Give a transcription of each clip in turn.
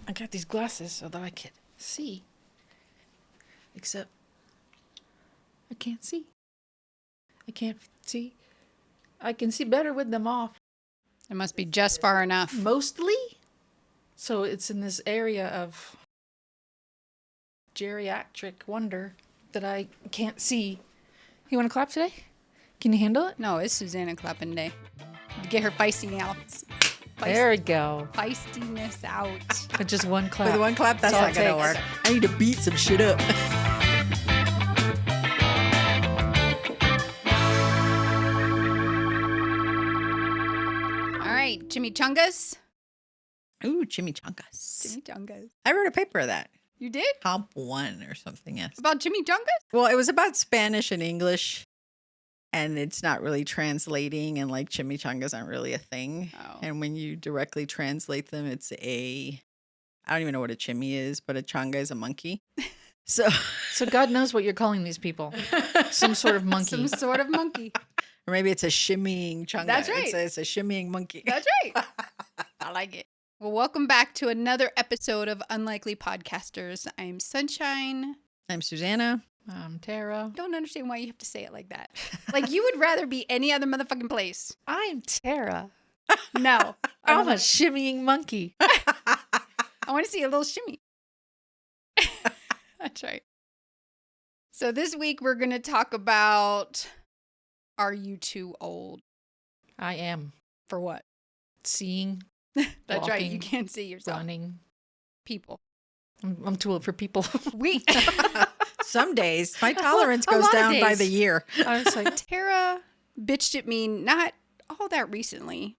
I got these glasses so that I can see. Except I can't see. I can't see. I can see better with them off. It must be just far enough. Mostly. So it's in this area of geriatric wonder that I can't see. You want to clap today? Can you handle it? No, it's Susanna clapping day. Get her feisty out. There we go. Feistiness out. With just one clap. With one clap, that's all not it going to takes. work. I need to beat some shit up. All right, chimichangas. Ooh, chimichangas. Chimichangas. I wrote a paper of that. You did? Comp 1 or something, yes. About chimichangas? Well, it was about Spanish and English, and it's not really translating, and like chimichangas aren't really a thing. Oh. And when you directly translate them, it's I don't even know what a chimmy is, but a changa is a monkey. So God knows what you're calling these people. Some sort of monkey. Some sort of monkey. or maybe it's a shimmying changa. That's right. It's a shimmying monkey. That's right. I like it. Well, welcome back to another episode of Unlikely Podcasters. I'm Sunshine. I'm Susanna. Tara. Don't understand why you have to say it like that. Like you would rather be any other motherfucking place. I'm Tara. No. I'm a shimmying monkey. I want to see a little shimmy. That's right. So this week we're going to talk about, are you too old? I am. For what? Seeing. That's right. You walking, can't see yourself. Running. People. I'm too old for people. We. Some days my tolerance A goes lot of down by days. the year. I was like, Tara bitched at me not all that recently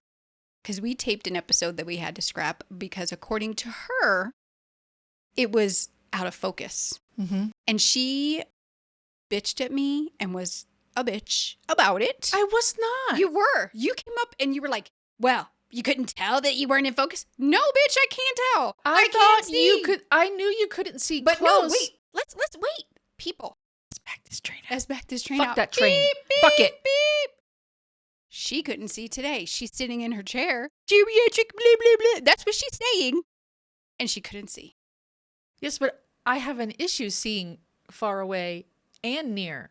because we taped an episode that we had to scrap because according to her, it was out of focus. mm-hmm. And she bitched at me and was a bitch about it. I was not. You were. You came up and you were like, well, you couldn't tell that you weren't in focus? No, bitch, I can't tell. I can't thought see. you could. I knew you couldn't see But close. no, wait. Let's wait. People. Let's back this train up. Let's back this train Fuck out. that train. Beep, beep, Fuck it. beep. She couldn't see today. She's sitting in her chair. Geriatric, blah, blah, blah. That's what she's saying. And she couldn't see. Yes, but I have an issue seeing far away and near.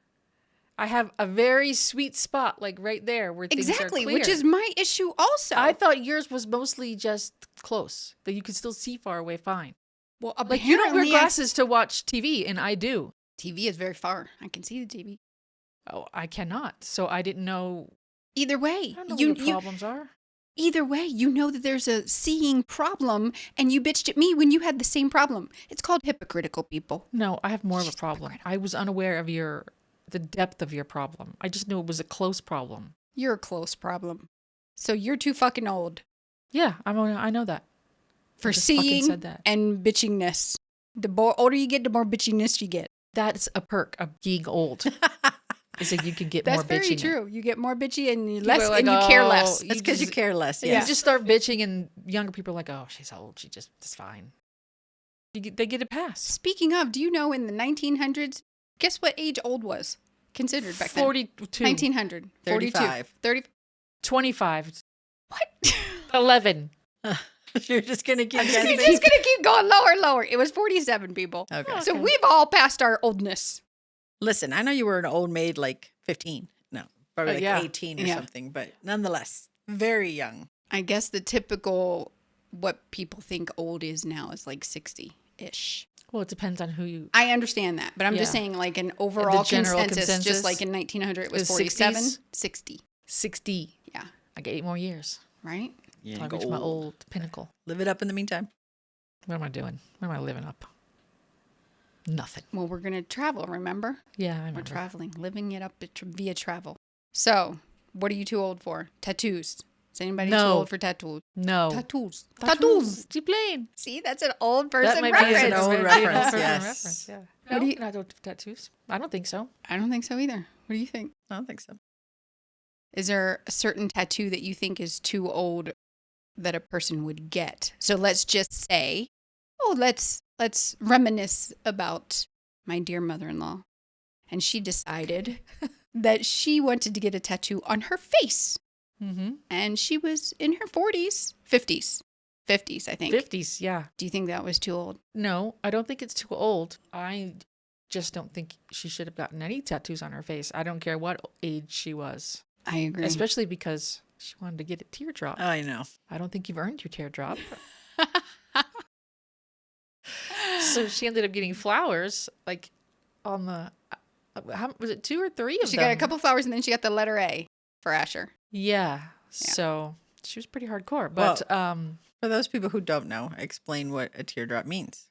I have a very sweet spot, like right there where things Exactly, are clear. which is my issue also. I thought yours was mostly just close, that you could still see far away fine. well, Like you don't wear apparently glasses to watch TV, and I do. TV is very far. I can see the TV. Oh, I cannot. So I didn't know. Either way, I don't know what your problems are. either way, you know that there's a seeing problem, and you bitched at me when you had the same problem. It's called hypocritical people. No, I have more of a She's problem. hypocritical. I was unaware of the depth of your problem. I just knew it was a close problem. You're a close problem. So you're too fucking old Yeah, I know that. for I just fucking seeing said that. and bitchingness. The more older you get, the more bitchiness you get. That's a perk of being old. It's like you can get That's more very bitching. true. You get more bitchy and you People less, are like, and you care "Oh, less. That's because you care less. You Yeah. just start bitching, and younger people are like, "Oh, she's old. It's fine." They get a pass. Speaking of, do you know in the 1900s, guess what age old was considered back then? 42. 1900. 35. 30. 25. What? 11. You're just going to keep You're guessing. just going to keep going lower and lower. It was 47 people. Okay. So we've all passed our oldness. Listen, I know you were an old maid like 15. No, probably like yeah. 18 or Yeah. something, but nonetheless, very young. I guess the typical, what people think old is now is like 60-ish. Well, it depends on who you. I understand that, but I'm just Yeah. saying like an overall general consensus, consensus just like in 1900 it was is 47, 60s? 60. 60. Yeah, I get 8 more years. right? Yeah, I'll reach my old pinnacle. Live it up in the meantime. What am I doing? What am I living up? Nothing. Well, we're going to travel, remember? Yeah, I We're remember. traveling, living it up via travel. So, what are you too old for? Tattoos. Is anybody too No. old for tattoos? No. Tattoos. Tattoos. G-plane. See, that's an old person That might reference. an old reference, person yes. reference, yeah. What No, do you- not old tattoos. I don't think so. I don't think so either. What do you think? I don't think so. Is there a certain tattoo that you think is too old that a person would get? So let's just say, let's reminisce about my dear mother-in-law. And she decided that she wanted to get a tattoo on her face. Mm-hmm. And she was in her 40s, 50s. 50s, I think. 50s, yeah. Do you think that was too old? No, I don't think it's too old. I just don't think she should have gotten any tattoos on her face. I don't care what age she was. I agree. Especially because she wanted to get a teardrop. I know. I don't think you've earned your teardrop. So she ended up getting flowers, like on the, how, was it 2 or 3 of She them? got a couple flowers and then she got the letter A for Asher. Yeah. So she was pretty hardcore. But For those people who don't know, explain what a teardrop means.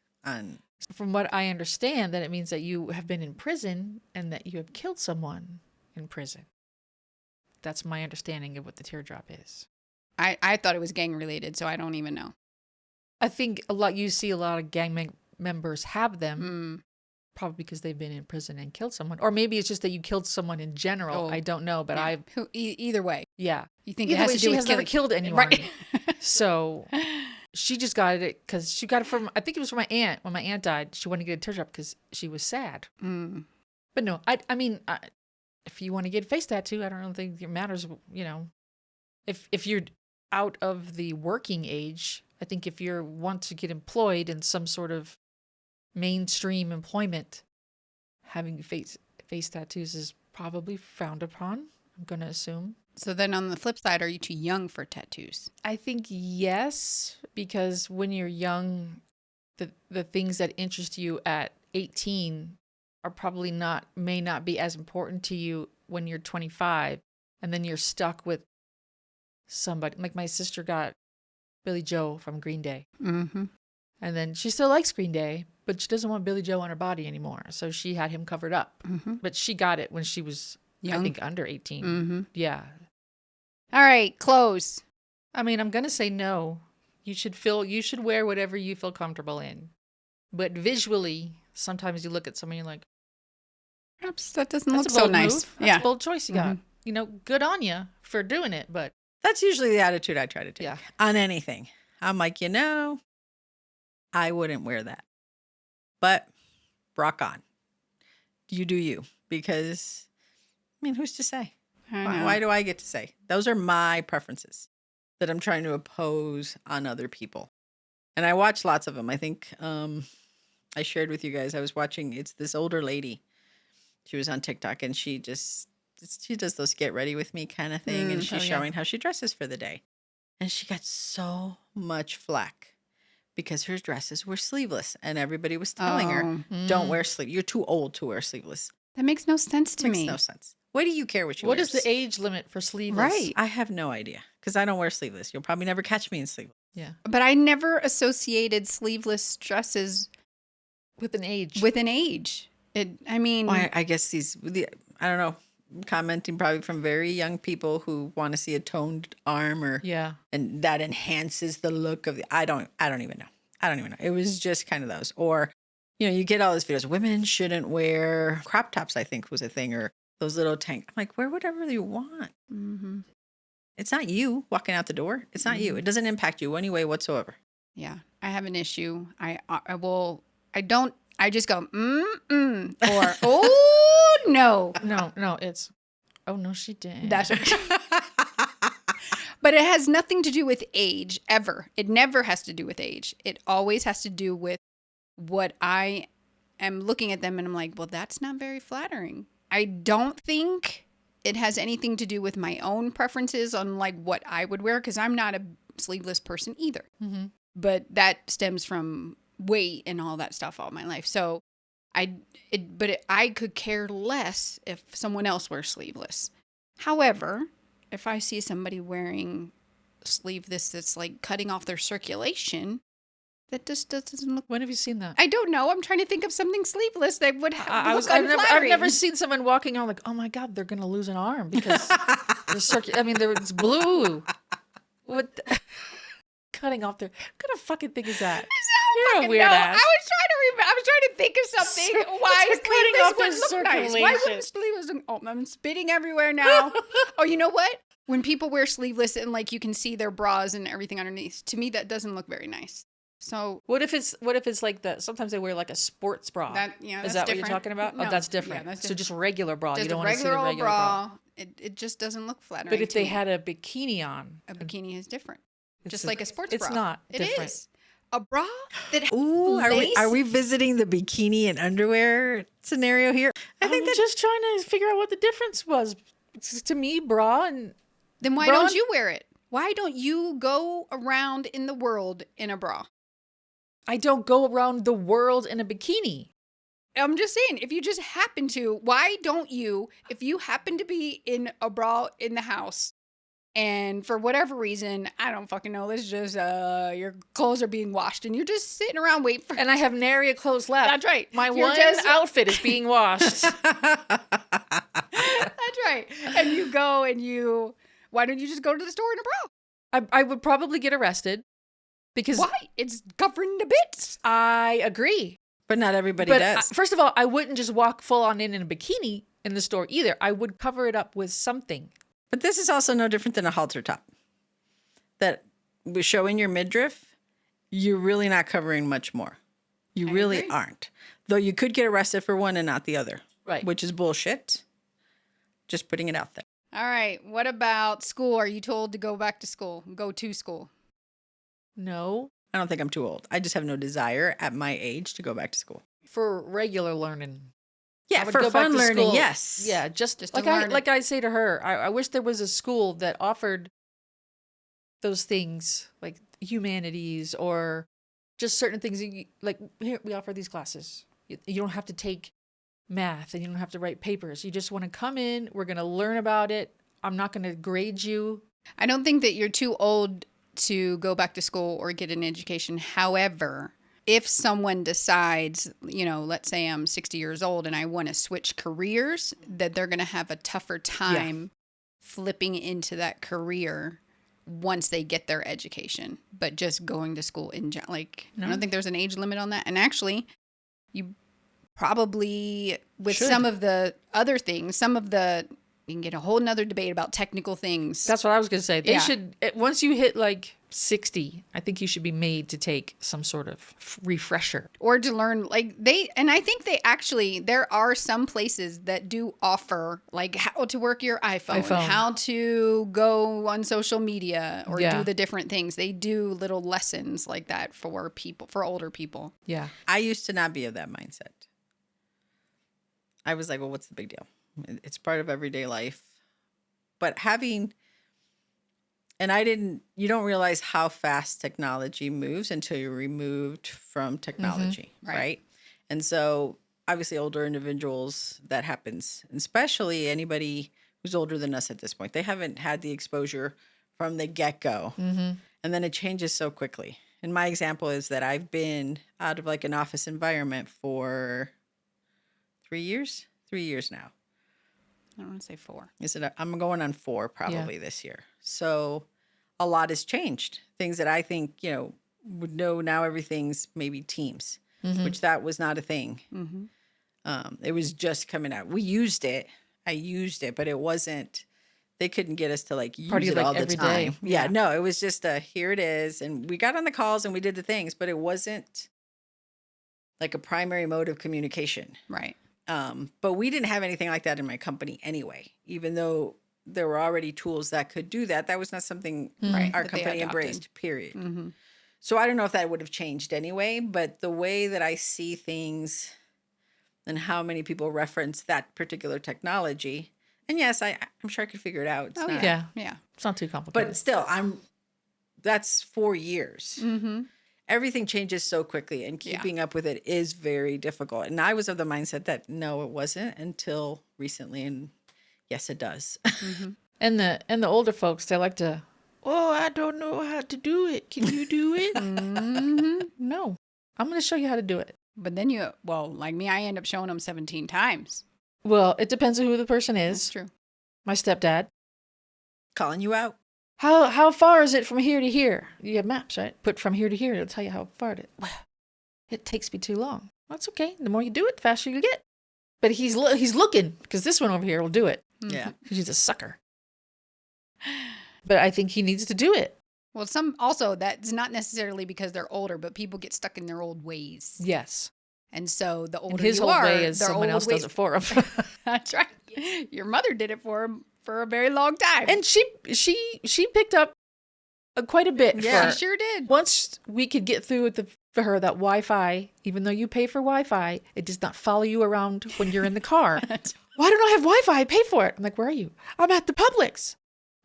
from what I understand, that it means that you have been in prison and that you have killed someone in prison. That's my understanding of what the teardrop is. I thought it was gang related, so I don't even know. I think you see a lot of gang members have them, probably because they've been in prison and killed someone. Or maybe it's just that you killed someone in general. Oh, I don't know, but yeah. Either way. yeah. You think Either it has way, to she do with has never killed anyone. Right. So she just got it because she got it from, I think it was from my aunt. When my aunt died, she wanted to get a teardrop because she was sad. But no, I mean, if you want to get a face tattoo, I don't think it matters, you know. If you're out of the working age, I think if you want to get employed in some sort of mainstream employment, having face tattoos is probably frowned upon, I'm going to assume. So then on the flip side, are you too young for tattoos? I think yes, because when you're young, the things that interest you at 18 are probably may not be as important to you when you're 25, and then you're stuck with somebody. Like my sister got Billy Joe from Green Day. Mm-hmm. And then she still likes Green Day, but she doesn't want Billy Joe on her body anymore. So she had him covered up. Mm-hmm. But she got it when she was, Young? I think, under 18. Mm-hmm. Yeah. All right, clothes. I mean, I'm going to say no. You should wear whatever you feel comfortable in. But visually, sometimes you look at someone and you're like, Perhaps that doesn't that's look a so bold nice. move. That's a bold choice you got. You know, good on you for doing it, but That's usually the attitude I try to take yeah. on anything. I'm like, I wouldn't wear that. But rock on. You do you. Because, I mean, who's to say? Why do I get to say? Those are my preferences that I'm trying to oppose on other people. And I watch lots of them. I think I shared with you guys, I was watching, it's this older lady. She was on TikTok and she does those get ready with me kind of thing. And she's showing how she dresses for the day. And she got so much flack because her dresses were sleeveless. And everybody was telling her, don't wear sleeve. You're too old to wear sleeveless. That makes no sense to me. Makes no sense. What do you care what you What wear? is the age limit for sleeveless? Right. I have no idea because I don't wear sleeveless. You'll probably never catch me in sleeveless. Yeah. But I never associated sleeveless dresses With an age. I guess I don't know, commenting probably from very young people who want to see a toned arm and that enhances the look of I don't even know. It was just kind of those. Or, you get all these videos. Women shouldn't wear crop tops, I think was a thing, or those little tank. I'm like, wear whatever you want. Mm-hmm. It's not you walking out the door. It's not you. It doesn't impact you any way whatsoever. Yeah, I have an issue. I just go, or, oh, no. No, it's, oh, no, she didn't. That's But it has nothing to do with age, ever. It never has to do with age. It always has to do with what I am looking at them and I'm like, well, that's not very flattering. I don't think it has anything to do with my own preferences on like what I would wear because I'm not a sleeveless person either. Mm-hmm. But that stems from weight and all that stuff all my life. So I could care less if someone else wears sleeveless. However, if I see somebody wearing sleeveless that's like cutting off their circulation, that just doesn't look. When have you seen that? I don't know. I'm trying to think of something sleeveless that would look I've unflattering. never seen someone walking around like, oh my God, they're gonna lose an arm because it's blue. What? Cutting off their. What kind of fucking thing is that? You're a weird ass. I was trying to think of something. Why cutting off their sleeveless would look nice? Why circulation. wouldn't sleeveless look? Oh, I'm spitting everywhere now. Oh, you know what? When people wear sleeveless and like you can see their bras and everything underneath, to me that doesn't look very nice. So what if it's like the sometimes they wear like a sports bra? that's is that different. what you're talking about? No, Oh, that's different. Yeah, that's so different. just regular bra. Just You don't a want to see the regular old regular bra. It just doesn't look flattering. But if to they me. had a bikini on, a bikini is different. just like a sports it's bra. not It different. is. A bra that Ooh, lace? are we visiting the bikini and underwear scenario here? I think I'm that just trying to figure out what the difference was. To me, bra and Then why bra don't and- you wear it? Why don't you go around in the world in a bra? I don't go around the world in a bikini. I'm just saying, if you just happen to, why don't you, if you happen to be in a bra in the house and for whatever reason, I don't fucking know, let's just, your clothes are being washed and you're just sitting around waiting for. And I have nary a clothes left. That's right. My You're one just- outfit is being washed. That's right. And you go and why don't you just go to the store in a bra? I would probably get arrested because Why? It's covering the bits. I agree. but not everybody But does. first of all, I wouldn't just walk full on in a bikini in the store either. I would cover it up with something. But this is also no different than a halter top. That was showing your midriff, you're really not covering much more. You really agree. aren't. Though you could get arrested for one and not the other. Right. Which is bullshit. Just putting it out there. All right. What about school? Are you told to go back to school? Go to school? No. I don't think I'm too old. I just have no desire at my age to go back to school. For regular learning. Yeah, I would for go back fun to learning, school. yes. Yeah, just to like learn it. like I say to her, I wish there was a school that offered those things like humanities or just certain things. Like here, we offer these classes. You don't have to take math and you don't have to write papers. You just want to come in. We're going to learn about it. I'm not going to grade you. I don't think that you're too old to go back to school or get an education. However, if someone decides, let's say I'm 60 years old and I want to switch careers, that they're going to have a tougher time flipping into that career once they get their education. But just going to school I don't think there's an age limit on that. And actually, you probably, with Should. some of the other things, you can get a whole nother debate about technical things. That's what I was going to say. They Yeah. should, once you hit like 60, I think you should be made to take some sort of refresher. Or to learn and I think there are some places that do offer like how to work your iPhone. How to go on social media or Yeah. do the different things. They do little lessons like that for older people. Yeah. I used to not be of that mindset. I was like, well, what's the big deal? It's part of everyday life. But you don't realize how fast technology moves until you're removed from technology, right? And so obviously older individuals, that happens, and especially anybody who's older than us at this point. They haven't had the exposure from the get-go. Mm-hmm. And then it changes so quickly. And my example is that I've been out of like an office environment for 3 years? 3 years now. I don't want to say 4. I'm going on 4 probably this year. So a lot has changed. Things that I think, would know now everything's maybe Teams, which that was not a thing. Mm-hmm. It was just coming out. We used it. I used it, but it wasn't, they couldn't get us to like use Party it like all the every time. day. Yeah, Yeah. no, it was just here it is. And we got on the calls and we did the things, but it wasn't like a primary mode of communication. Right. But we didn't have anything like that in my company anyway, even though there were already tools that could do that. That was not something Right, our that they company adopted. embraced, period. Mm-hmm. So I don't know if that would have changed anyway, but the way that I see things and how many people reference that particular technology, and yes, I'm sure I could figure it out. It's Oh, not, Yeah. Yeah. It's not too complicated. But still, that's 4 years. Mm-hmm. Everything changes so quickly and Yeah. keeping up with it is very difficult. And I was of the mindset that no, it wasn't until recently. And yes, it does. Mm-hmm. And the older folks, they like to, oh, I don't know how to do it. Can you do it? Mm-hmm. No. I'm going to show you how to do it. But then like me, I end up showing them 17 times. Well, it depends on who the person That's is. true. My stepdad. Calling you out. How far is it from here to here? You have maps, right? Put from here to here. It'll tell you how far it is. Well, it takes me too long. That's okay. The more you do it, the faster you get. But he's looking because this one over here will do it. Yeah. He's a sucker. But I think he needs to do it. Well, that's not necessarily because they're older, but people get stuck in their old ways. Yes. And so the older And his you whole are, way is their someone old else ways- does it for him. That's right. Your mother did it for him for a very long time. And she picked up quite a bit. Yeah. She sure did. Once we could get through with for her that Wi-Fi, even though you pay for Wi-Fi, it does not follow you around when you're in the car. Why don't I have Wi-Fi? I pay for it. I'm like, where are you? I'm at the Publix.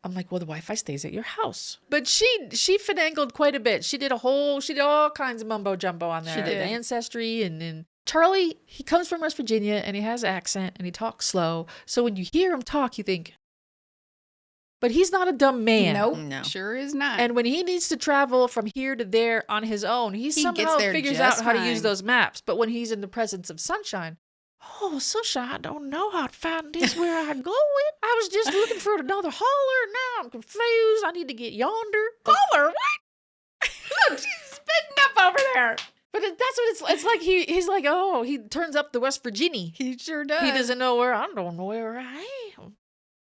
I'm like, well, the Wi-Fi stays at your house. But she finagled quite a bit. She did all kinds of mumbo jumbo on there. She did. The Ancestry, and then Charlie, he comes from West Virginia and he has an accent and he talks slow. So when you hear him talk, you think, but he's not a dumb man. Nope. No. Sure is not. And when he needs to travel from here to there on his own, he He somehow gets there figures out just how to fine. use those maps. But when he's in the presence of sunshine, oh, sunshine, I don't know how to find this where I'm going. I was just looking for another holler. Now I'm confused. I need to get yonder. Holler? What? Look, she's spitting up over there. But that's what it's like. He's like, oh, he turns up the West Virginia. he sure does. He doesn't know where. I don't know where I am.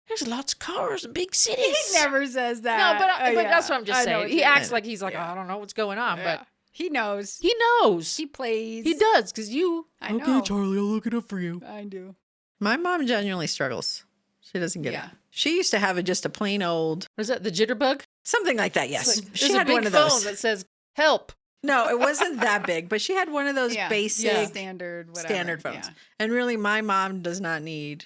There's lots of cars in big cities. He never says that. No, but Oh, yeah. that's what I'm just I know saying. what He you acts mean. like he's like, Yeah. oh, I don't know what's going on, Yeah. but He knows. he knows. He plays. He does, because you. I know. Okay, Charlie, I'll look it up for you. I do. My mom genuinely struggles. She doesn't get Yeah. it. She used to have just a plain old, Was that the jitterbug? something like that, yes. It's like, She there's a had big one of phone those. that says help. No, it wasn't that big, but she had one of those Yeah. basic Standard, whatever. standard phones. Yeah. And really, my mom does not need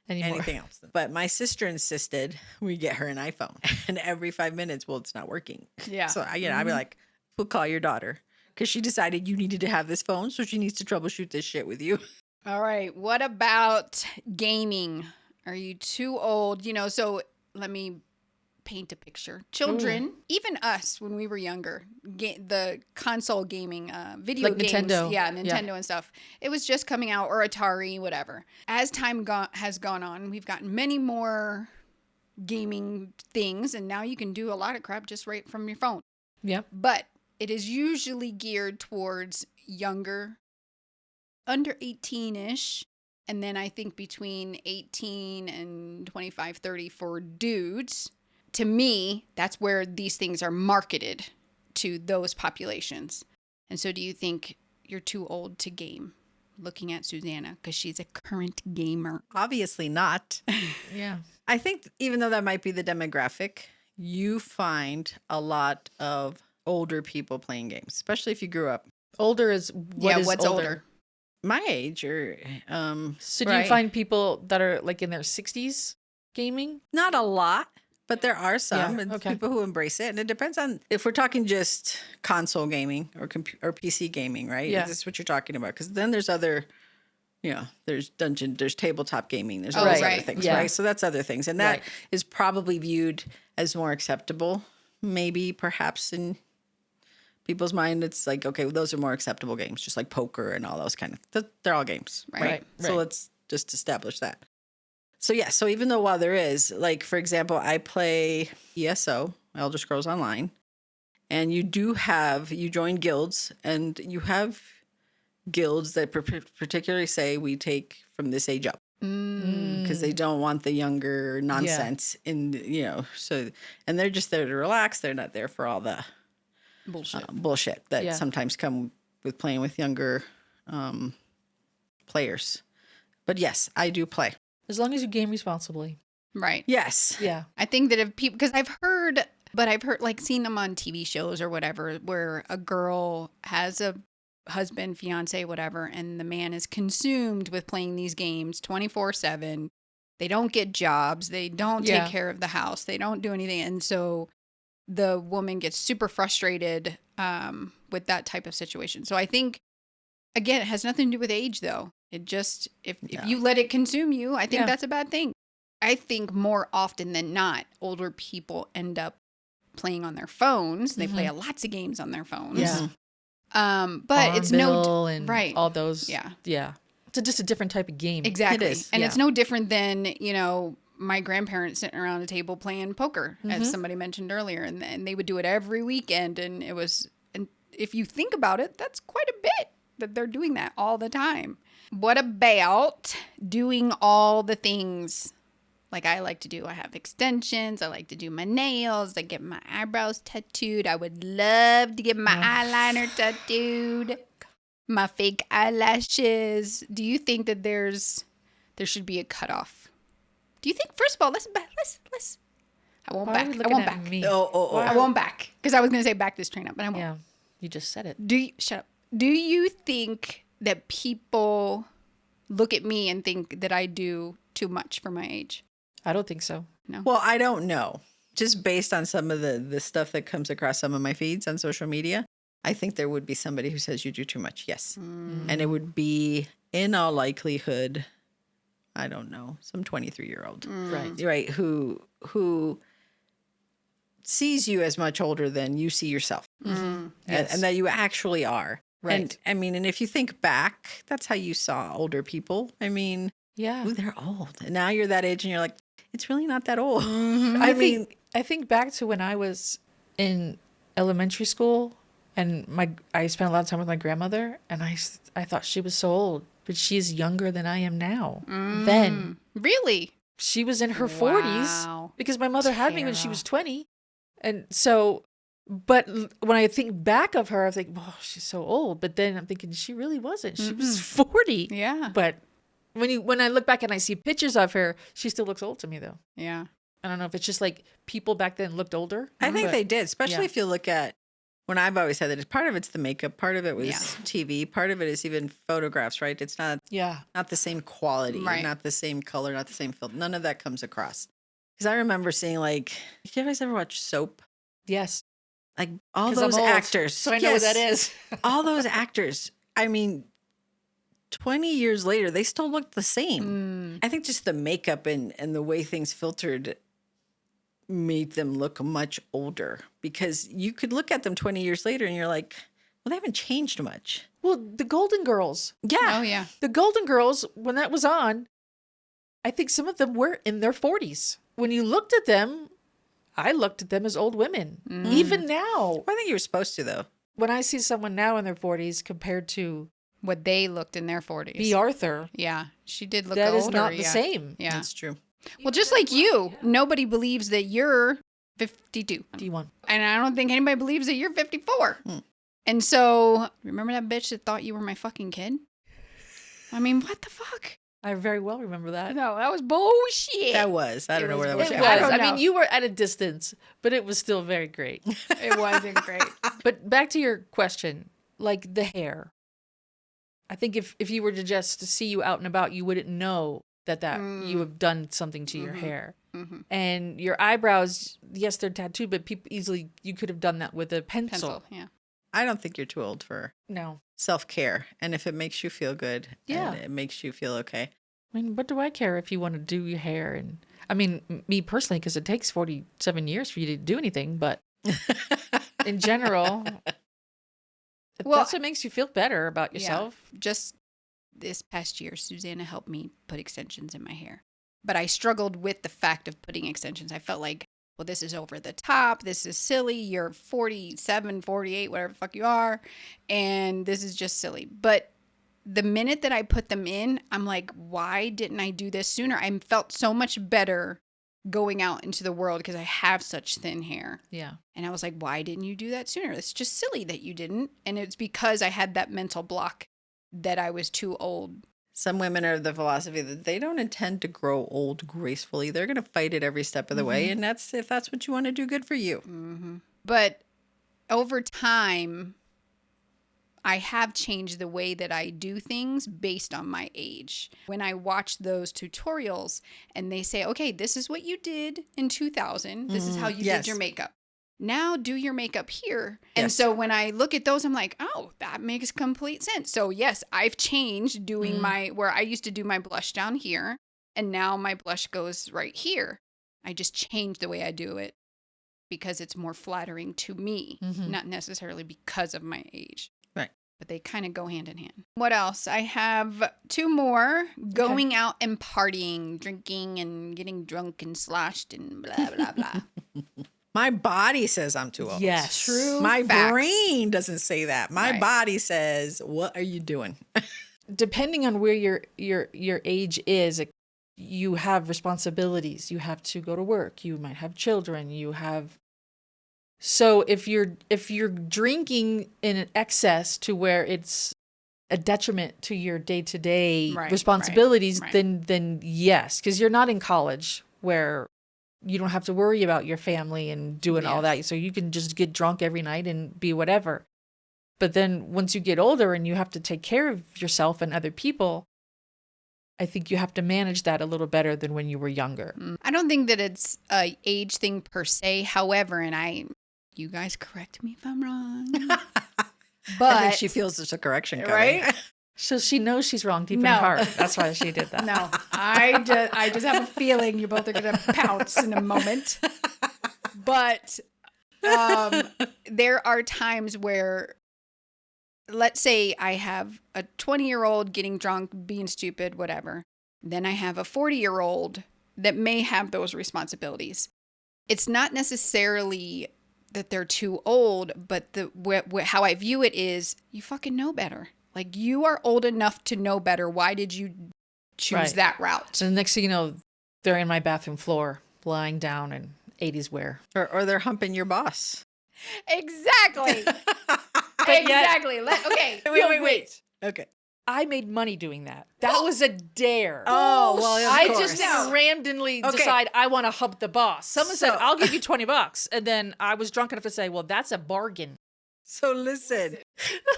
Anymore. anything else. But my sister insisted we get her an iPhone. And every 5 minutes, well, it's not working. Yeah. So, I'd be like, we'll call your daughter. Because she decided you needed to have this phone, so she needs to troubleshoot this shit with you. All right. What about gaming? Are you too old? So let me paint a picture. Children, even us when we were younger, the console gaming, video Like games. Nintendo. Yeah, Nintendo and stuff. It was just coming out, or Atari, whatever. As time has gone on, we've gotten many more gaming things, and now you can do a lot of crap just right from your phone. Yep. But it is usually geared towards younger, under 18-ish. And then I think between 18 and 25, 30 for dudes. To me, that's where these things are marketed to those populations. And so do you think you're too old to game? Looking at Susanna, because she's a current gamer. Obviously not. Yeah. I think even though that might be the demographic, you find a lot of older people playing games, especially if you grew up Older is what is what's older? my age or So do you right. find people that are like in their 60s gaming? Not a lot, but there are some. Yeah, It's okay. people who embrace it, and it depends on if we're talking just console gaming or or PC gaming, right? Yeah. Is this what you're talking about? Because then there's other, there's there's tabletop gaming, there's Oh, all these right. other things, Yeah. right? So that's other things, and that Right. is probably viewed as more acceptable, maybe perhaps in people's mind. It's like, okay, well, those are more acceptable games, just like poker and all those kind of. They're all games, Right. right? Right. So let's just establish that. So yeah, so even though while there is, like, for example, I play ESO, Elder Scrolls Online, and you join guilds, and you have guilds that particularly say we take from this age up because they don't want the younger nonsense so, and they're just there to relax. They're not there for all the bullshit that Yeah. sometimes come with playing with younger players. But yes, I do play. As long as you game responsibly. Right. Yes. Yeah. I think that if people, because I've heard like seen them on TV shows or whatever, where a girl has a husband, fiance, whatever, and the man is consumed with playing these games 24/7. They don't get jobs. They don't take Yeah. care of the house. They don't do anything. And so the woman gets super frustrated with that type of situation. So I think, again, it has nothing to do with age, though. It just, if you let it consume you, I think Yeah. that's a bad thing. I think more often than not, older people end up playing on their phones. They play lots of games on their phones. Yeah. But it's no Farmville and right. all those. Yeah. Yeah. It's just a different type of game. Exactly. It is, And yeah. it's no different than, my grandparents sitting around a table playing poker, as somebody mentioned earlier. And they would do it every weekend. And and if you think about it, that's quite a bit that they're doing that all the time. What about doing all the things like I like to do? I have extensions. I like to do my nails. I get my eyebrows tattooed. I would love to get my eyeliner tattooed. My fake eyelashes. Do you think that there should be a cutoff? Do you think, first of all, let's I won't Why are back. we I looking won't at back. me? I won't back because I was going to say back this train up, but I won't. Yeah, you just said it. Shut up. Do you think that people look at me and think that I do too much for my age? I don't think so. No. Well, I don't know. Just based on some of the stuff that comes across some of my feeds on social media, I think there would be somebody who says you do too much. Yes. And it would be, in all likelihood, I don't know, some 23-year-old. Right. Who sees you as much older than you see yourself. Yes. And that you actually are. Right. And I mean, and if you think back, that's how you saw older people. I mean, Yeah. ooh, they're old. And now you're that age and you're like, it's really not that old. I think back to when I was in elementary school and I spent a lot of time with my grandmother and I thought she was so old, but she's younger than I am now. Then Really? she was in her 40s Wow. because my mother had me when she Tara. was 20. And so, but when I think back of her, I think, oh, she's so old. But then I'm thinking she really wasn't. She was 40. Yeah. But when I look back and I see pictures of her, she still looks old to me though. Yeah. I don't know if it's just like people back then looked older. I think but- they did, especially yeah. if you look at when I've always said that part of it's the makeup, part of it was Yeah. TV, part of it is even photographs, right? It's not Yeah. the same quality, Right. not the same color, not the same film. None of that comes across. Because I remember seeing did you guys ever watch Soap? Yes. Like all 'Cause I'm those old, actors. So I know what that is. All those actors. I mean, 20 years later, they still look the same. I think just the makeup and the way things filtered made them look much older because you could look at them 20 years later and you're like, well, they haven't changed much. Well, the Golden Girls. Yeah. Oh, yeah. The Golden Girls, when that was on, I think some of them were in their 40s. When you looked at them, I looked at them as old women. Even now. Well, I think you were supposed to, though. When I see someone now in their 40s compared to What they looked in their 40s. B. Arthur, Yeah. She did look that older. is not the yeah. same. Yeah. That's true. Well, just like you, nobody believes that you're 52. D1. And I don't think anybody believes that you're 54. And so, remember that bitch that thought you were my fucking kid? I mean, what the fuck? I very well remember that. No, that was bullshit. That was. I don't know where that was. It I was. don't I know. mean, you were at a distance, but it was still very great. It wasn't great. But back to your question, like the hair. I think if you were to just see you out and about, you wouldn't know that you have done something to your hair. And your eyebrows, yes, they're tattooed, but you could have done that with a pencil. Yeah. I don't think you're too old for No. self-care. And if it makes you feel good, Yeah. and it makes you feel okay. I mean, what do I care if you want to do your hair? And I mean, me personally, because it takes 47 years for you to do anything, but in general, Well, that's what makes you feel better about Yeah. yourself. Just this past year, Susanna helped me put extensions in my hair. But I struggled with the fact of putting extensions. I felt like, well, this is over the top. This is silly. You're 47, 48, whatever the fuck you are. And this is just silly. But the minute that I put them in, I'm like, why didn't I do this sooner? I felt so much better going out into the world because I have such thin hair. Yeah. And I was like, why didn't you do that sooner? It's just silly that you didn't. And it's because I had that mental block that I was too old. Some women are of the philosophy that they don't intend to grow old gracefully. They're going to fight it every step of the way. And if that's what you want to do, good for you. But over time, I have changed the way that I do things based on my age. When I watch those tutorials and they say, okay, this is what you did in 2000. This is how you Yes. did your makeup. Now do your makeup here. And Yes. so when I look at those, I'm like, oh, that makes complete sense. So yes, I've changed doing where I used to do my blush down here. And now my blush goes right here. I just changed the way I do it because it's more flattering to me, not necessarily because of my age. Right. But they kind of go hand in hand. What else? I have two more. Going out and partying, drinking and getting drunk and sloshed and blah, blah, blah. My body says I'm too old. Yes. True My facts. brain doesn't say that. My Right. body says, what are you doing? Depending on where your age is, you have responsibilities. You have to go to work. You might have children. So if you're drinking in an excess to where it's a detriment to your day-to-day Right, responsibilities, right. then yes, because you're not in college where you don't have to worry about your family and doing all that. So you can just get drunk every night and be whatever. But then once you get older and you have to take care of yourself and other people, I think you have to manage that a little better than when you were younger. I don't think that it's a age thing per se. However, you guys correct me if I'm wrong. But I think she feels there's a correction coming. right? So she knows she's wrong deep in her heart. That's why she did that. No, I just have a feeling you both are going to pounce in a moment. But there are times where, let's say I have a 20-year-old getting drunk, being stupid, whatever. Then I have a 40-year-old that may have those responsibilities. It's not necessarily that they're too old, but how I view it is you fucking know better. Like, you are old enough to know better. Why did you choose that route? So the next thing you know, they're in my bathroom floor, lying down in 80s wear. Or they're humping your boss. Exactly. Exactly. Okay. Wait. Okay. I made money doing that. That was a dare. Oh, well, I of just course. randomly decide I want to hump the boss. Someone said, I'll give you $20. And then I was drunk enough to say, well, that's a bargain. So listen,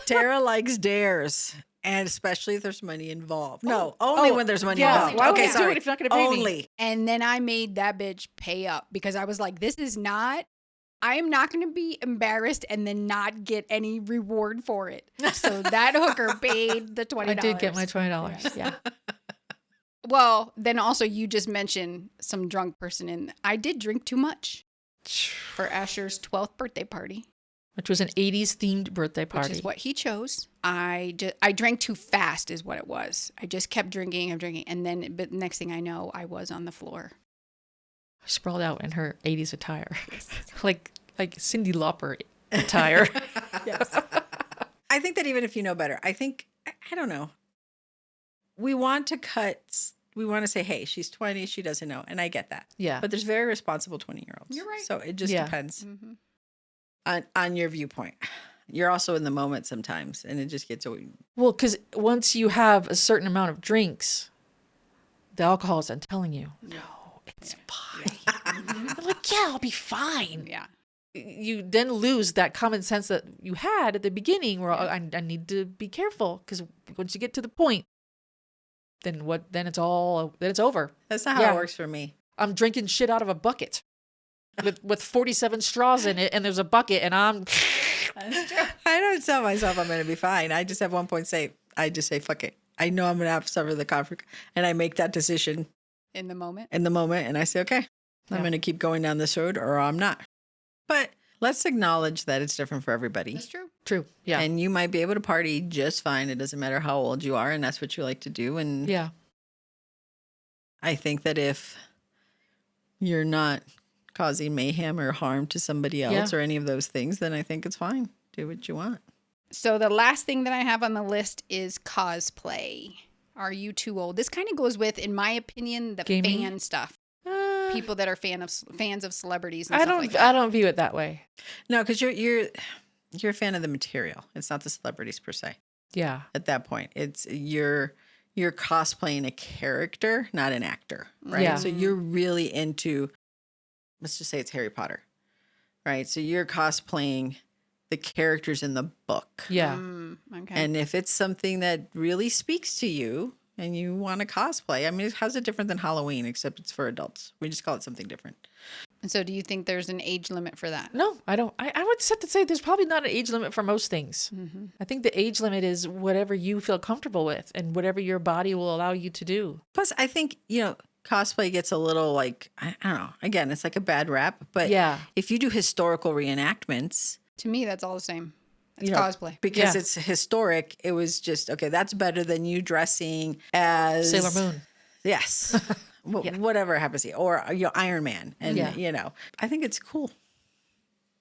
Tara likes dares. And especially if there's money involved. No, only when there's money involved. Why would Okay, I do sorry. it if you're not going to pay me? Only. And then I made that bitch pay up because I was like, I am not going to be embarrassed and then not get any reward for it. So that hooker paid the $20. I did get my $20. Yeah. Well, then also you just mentioned some drunk person, and I did drink too much for Asher's 12th birthday party. Which was an 80s themed birthday party. Which is what he chose. I drank too fast is what it was. I just kept drinking. And then, but next thing I know, I was on the floor. Sprawled out in her 80s attire. like Cyndi Lauper attire. Yes. I think that even if you know better, I don't know. We want to say, hey, she's 20, she doesn't know. And I get that. Yeah. But there's very responsible 20-year-olds. You're right. So it just depends Mm-hmm. on your viewpoint. You're also in the moment sometimes, and it just gets Well, because once you have a certain amount of drinks, the alcohol is telling you, no, it's fine. I'm like, yeah, I'll be fine. Yeah. You then lose that common sense that you had at the beginning where I need to be careful because once you get to the point, then it's over. That's not how it works for me. I'm drinking shit out of a bucket with 47 straws in it, and there's a bucket, and I'm... That's true. I don't tell myself I'm going to be fine. I just have one point I just say, fuck it. I know I'm going to have to suffer the conflict, and I make that decision. In the moment, and I say, okay, I'm going to keep going down this road or I'm not. But let's acknowledge that it's different for everybody. that's true. True, yeah. And you might be able to party just fine. It doesn't matter how old you are, and that's what you like to do. And yeah. I think that if you're not causing mayhem or harm to somebody else or any of those things, then I think it's fine. Do what you want. So the last thing that I have on the list is cosplay. Are you too old? This kind of goes with, in my opinion, the Gaming? fan stuff. People that are fans of celebrities and I stuff don't like that. I don't view it that way. No, because you're a fan of the material. It's not the celebrities per se. Yeah. At that point, it's you're cosplaying a character, not an actor, right? Yeah. So you're really into, let's just say it's Harry Potter, right? So you're cosplaying the characters in the book. Yeah. Okay. And if it's something that really speaks to you and you want to cosplay, I mean, how's it different than Halloween, except it's for adults? We just call it something different. And so do you think there's an age limit for that? No, I don't. I would have to say there's probably not an age limit for most things. Mm-hmm. I think the age limit is whatever you feel comfortable with and whatever your body will allow you to do. Plus, I think, cosplay gets a little like, I don't know, again, it's like a bad rap, but if you do historical reenactments, To me, that's all the same. It's cosplay. because it's historic, it was just, okay, that's better than you dressing as Sailor Moon. Yes. Whatever happens to you. Or Iron Man. And, I think it's cool.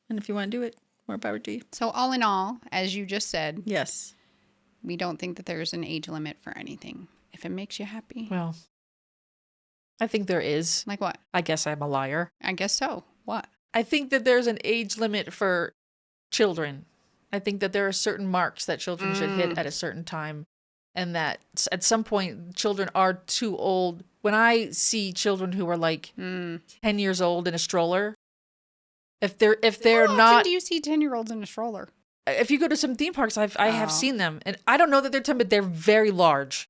And if you want to do it, more power to you. So all in all, as you just said, Yes. we don't think that there's an age limit for anything. If it makes you happy. Well, I think there is. Like what? I guess I'm a liar. I guess so. What? I think that there's an age limit for children. I think that there are certain marks that children should hit at a certain time, and that at some point children are too old when I see children who are like 10 years old in a stroller, if they're How not, often do you see 10-year-olds in a stroller? if you go to some theme parks, I have Oh. seen them, and I don't know that they're 10, but they're very large.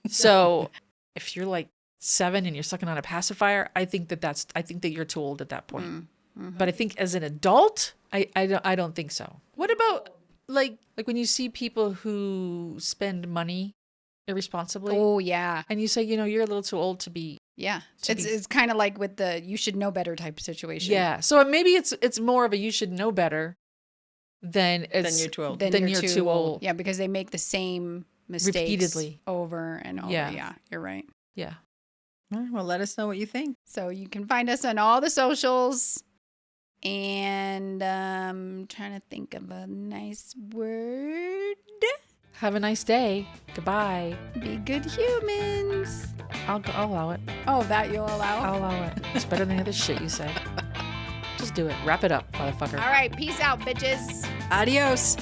So if you're like 7 and you're sucking on a pacifier, I think that you're too old at that point. But I think as an adult, I don't think so. What about like when you see people who spend money irresponsibly, Oh, yeah. and you say, you're a little too old to be. Yeah. To be- It's kind of like with the you should know better type of situation. Yeah. So maybe it's more of a you should know better than Then you're too old. Then you're too old. Yeah, because they make the same mistakes Repeatedly. over and over. Yeah. Yeah, you're right. Yeah. All right, well, let us know what you think. So you can find us on all the socials. And trying to think of a nice word. Have a nice day. Goodbye. Be good humans. I'll allow it. Oh, that you'll allow? I'll allow it. It's better than the other shit you say. Just do it. Wrap it up, motherfucker. All right. Peace out, bitches. Adios.